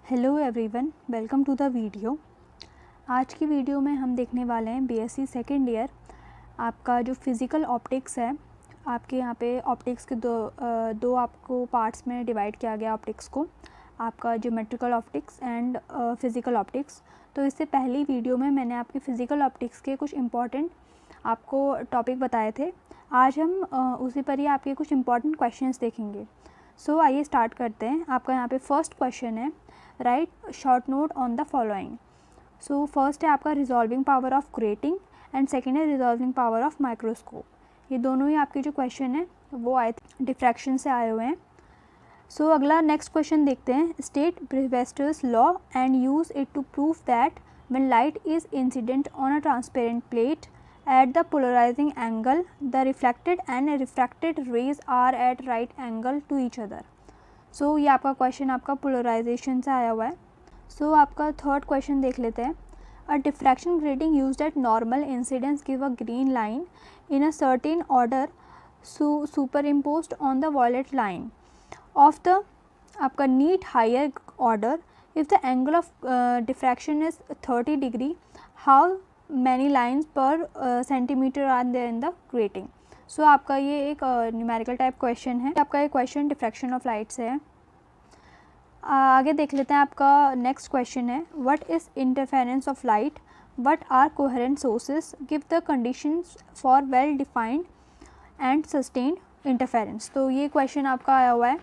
Hello everyone, welcome to the video. आज की video में हम देखने वाले हैं बीएससी सेकेंड ईयर आपका जो फिज़िकल ऑप्टिक्स है। आपके यहाँ पे ऑप्टिक्स के दो आपको पार्ट्स में डिवाइड किया गया ऑप्टिक्स को, आपका geometrical optics and physical optics. तो इससे पहली वीडियो में मैंने आपके फिज़िकल ऑप्टिक्स के कुछ इम्पॉर्टेंट आपको टॉपिक बताए थे। आज हम उसी पर ही आपके कुछ इम्पॉर्टेंट क्वेश्चंस देखेंगे। सो आइए स्टार्ट करते हैं। आपका यहाँ पे फर्स्ट क्वेश्चन है, right short note on the following. So first है आपका resolving power of grating and second है रिजॉल्विंग पावर ऑफ माइक्रोस्कोप। ये दोनों ही आपके जो क्वेश्चन है वो आए डिफ्रैक्शन से आए हुए हैं। सो अगला नेक्स्ट क्वेश्चन देखते हैं। State Brewster's law and use it to prove that when light is incident on a transparent plate at the polarizing angle, the reflected and refracted rays are at right angle to each other. So ये आपका question आपका polarisation से आया हुआ है। सो आपका third question देख लेते हैं। A diffraction grating used at normal incidence give a green line in a certain order superimposed on the violet line of the आपका next higher order. If the angle of diffraction is 30 degree, how many lines per centimetre are there in the grating. So आपका ये एक numerical type question है। आपका ये question diffraction of light से है। आगे देख लेते हैं। आपका नेक्स्ट क्वेश्चन है, what is interference of light, what are coherent sources, give the conditions for well defined and sustained interference. तो ये क्वेश्चन आपका आया हुआ है।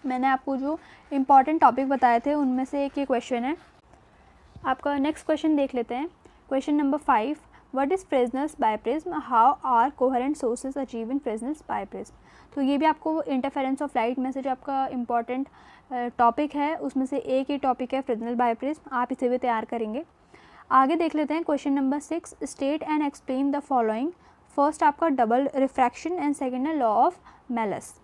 मैंने आपको जो इम्पॉर्टेंट टॉपिक बताए थे उनमें से एक ये क्वेश्चन है। आपका नेक्स्ट क्वेश्चन देख लेते हैं। Question number 5, what is Fresnel's biprism, how are coherent sources achieve in Fresnel's biprism. तो ये भी आपको इंटरफेरेंस ऑफ लाइट में से जो आपका इम्पॉर्टेंट टॉपिक है उसमें से एक ही टॉपिक है फ्रेसनेल बाइप्रिज्म। आप इसे भी तैयार करेंगे। आगे देख लेते हैं। Question number 6, state and explain the following. First आपका डबल रिफ्रैक्शन एंड सेकेंड है लॉ ऑफ मेलस।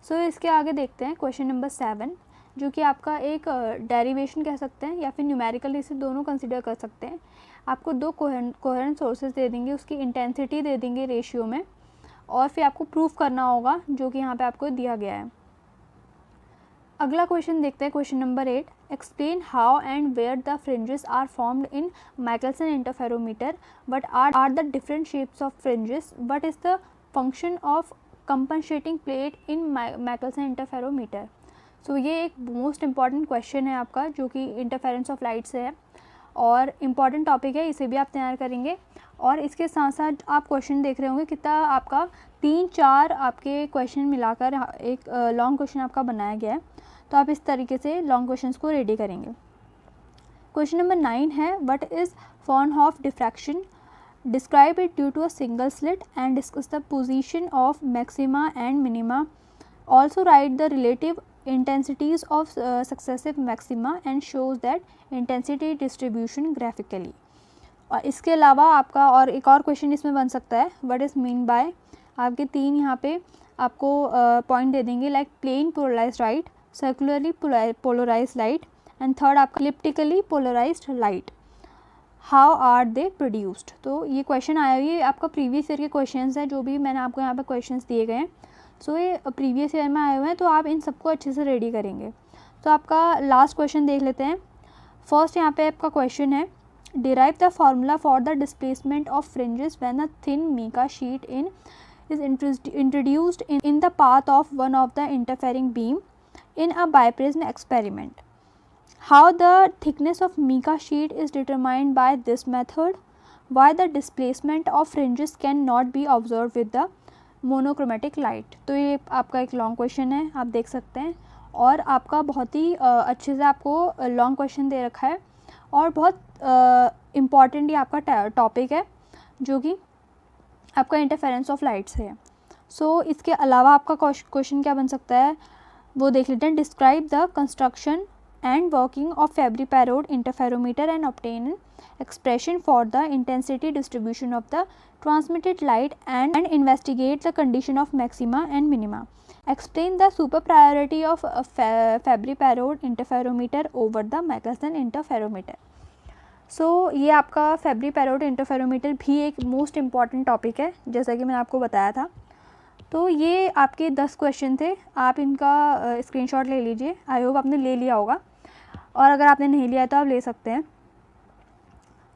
सो इसके आगे देखते हैं क्वेश्चन नंबर 7, जो कि आपका एक डेरिवेशन कह सकते हैं या फिर न्यूमेरिकल, इसे दोनों कंसिडर कर सकते हैं। आपको दो कोहेरेंट सोर्सेज दे देंगे, उसकी इंटेंसिटी दे देंगे रेशियो में, और फिर आपको प्रूफ करना होगा जो कि यहाँ पे आपको दिया गया है। अगला क्वेश्चन देखते हैं। Question number 8, explain how and where the fringes are formed in Michelson interferometer, but are the different shapes of fringes, what is the function of compensating plate in Michelson interferometer. So ये एक most important question है आपका, जो कि interference of light से है और important topic है। इसे भी आप तैयार करेंगे। और इसके साथ साथ आप क्वेश्चन देख रहे होंगे कितना आपका 3-4 आपके क्वेश्चन मिलाकर एक लॉन्ग क्वेश्चन आपका बनाया गया है। तो आप इस तरीके से लॉन्ग क्वेश्चंस को रेडी करेंगे। क्वेश्चन नंबर 9 है, what is Fraunhofer diffraction, describe it due to a single slit and discuss the position of maxima and minima. Also write the relative intensities of successive maxima and shows that intensity distribution graphically। और इसके अलावा आपका और एक और question इसमें बन सकता है, व्हाट इज़ मीन बाय। आपके 3 यहाँ पे आपको पॉइंट दे देंगे, like plane polarised light, circularly polarised light and third आपका elliptically polarised light, how are they produced. तो ये क्वेश्चन आया हुआ है, आपका प्रीवियस ईयर के क्वेश्चन है जो भी मैंने आपको यहाँ पे क्वेश्चन दिए गए हैं। सो ये प्रीवियस ईयर में आए हुए हैं, तो आप इन सबको अच्छे से रेडी करेंगे। तो आपका लास्ट क्वेश्चन देख लेते हैं। फर्स्ट यहाँ पे आपका क्वेश्चन है, derive the formula for the displacement of fringes when a thin mica sheet is introduced in the path of one of the interfering beam in a biprism experiment. How the thickness of mica sheet is determined by this method. Why the displacement of fringes can not be observe with the monochromatic light. तो ये आपका एक long question है, आप देख सकते हैं। और आपका बहुत ही अच्छे से आपको लॉन्ग क्वेश्चन दे रखा है और बहुत इम्पॉर्टेंट ये आपका टॉपिक है, जो कि आपका इंटरफेरेंस ऑफ लाइट से है। सो इसके अलावा आपका क्वेश्चन क्या बन सकता है वो देख लेते हैं। Describe the construction and working of Fabry-Perot interferometer and obtain an expression for the intensity distribution of the transmitted light and investigate the condition of maxima and minima. Explain the super priority of Fabry-Perot interferometer over the Michelson interferometer. So ये आपका Fabry-Perot interferometer भी एक most important topic है, जैसा कि मैंने आपको बताया था। तो ये आपके 10 क्वेश्चन थे, आप इनका स्क्रीनशॉट ले लीजिए। आई होप आपने ले लिया होगा। और अगर आपने नहीं लिया तो आप ले सकते हैं।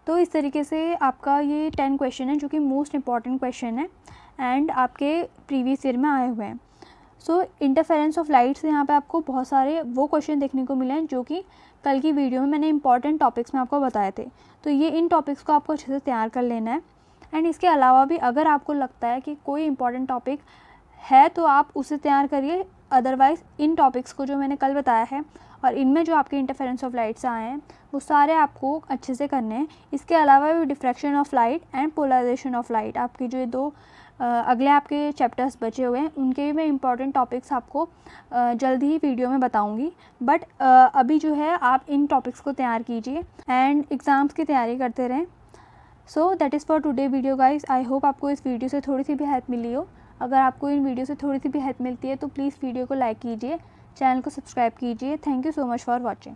तो इस तरीके से आपका ये 10 क्वेश्चन है जो कि मोस्ट इम्पॉर्टेंट क्वेश्चन है एंड आपके प्रीवियस ईयर में आए हुए हैं। सो इंटरफेरेंस ऑफ लाइट से यहाँ पे आपको बहुत सारे वो क्वेश्चन देखने को मिले हैं जो कि कल की वीडियो में मैंने इंपॉर्टेंट टॉपिक्स में आपको बताए थे। तो ये इन टॉपिक्स को आपको अच्छे से तैयार कर लेना है एंड इसके अलावा भी अगर आपको लगता है कि कोई इंपॉर्टेंट टॉपिक है तो आप उसे तैयार करिए, अदरवाइज़ इन टॉपिक्स को जो मैंने कल बताया है और इनमें जो आपके इंटरफेरेंस ऑफ लाइट से आए हैं वो सारे आपको अच्छे से करने हैं। इसके अलावा भी diffraction of light and polarisation of light, आपकी जो दो अगले आपके चैप्टर्स बचे हुए हैं उनके भी मैं इंपॉर्टेंट टॉपिक्स आपको जल्दी ही वीडियो में बताऊंगी। बट अभी जो है आप इन टॉपिक्स को तैयार कीजिए एंड एग्ज़ाम्स की तैयारी करते रहें। So that is for today video guys. I hope आपको इस वीडियो से थोड़ी सी भी हेल्प मिली हो। अगर आपको इन वीडियो से थोड़ी सी भी हेल्प मिलती है तो प्लीज़ वीडियो को लाइक कीजिए, चैनल को सब्सक्राइब कीजिए। Thank you so much for watching.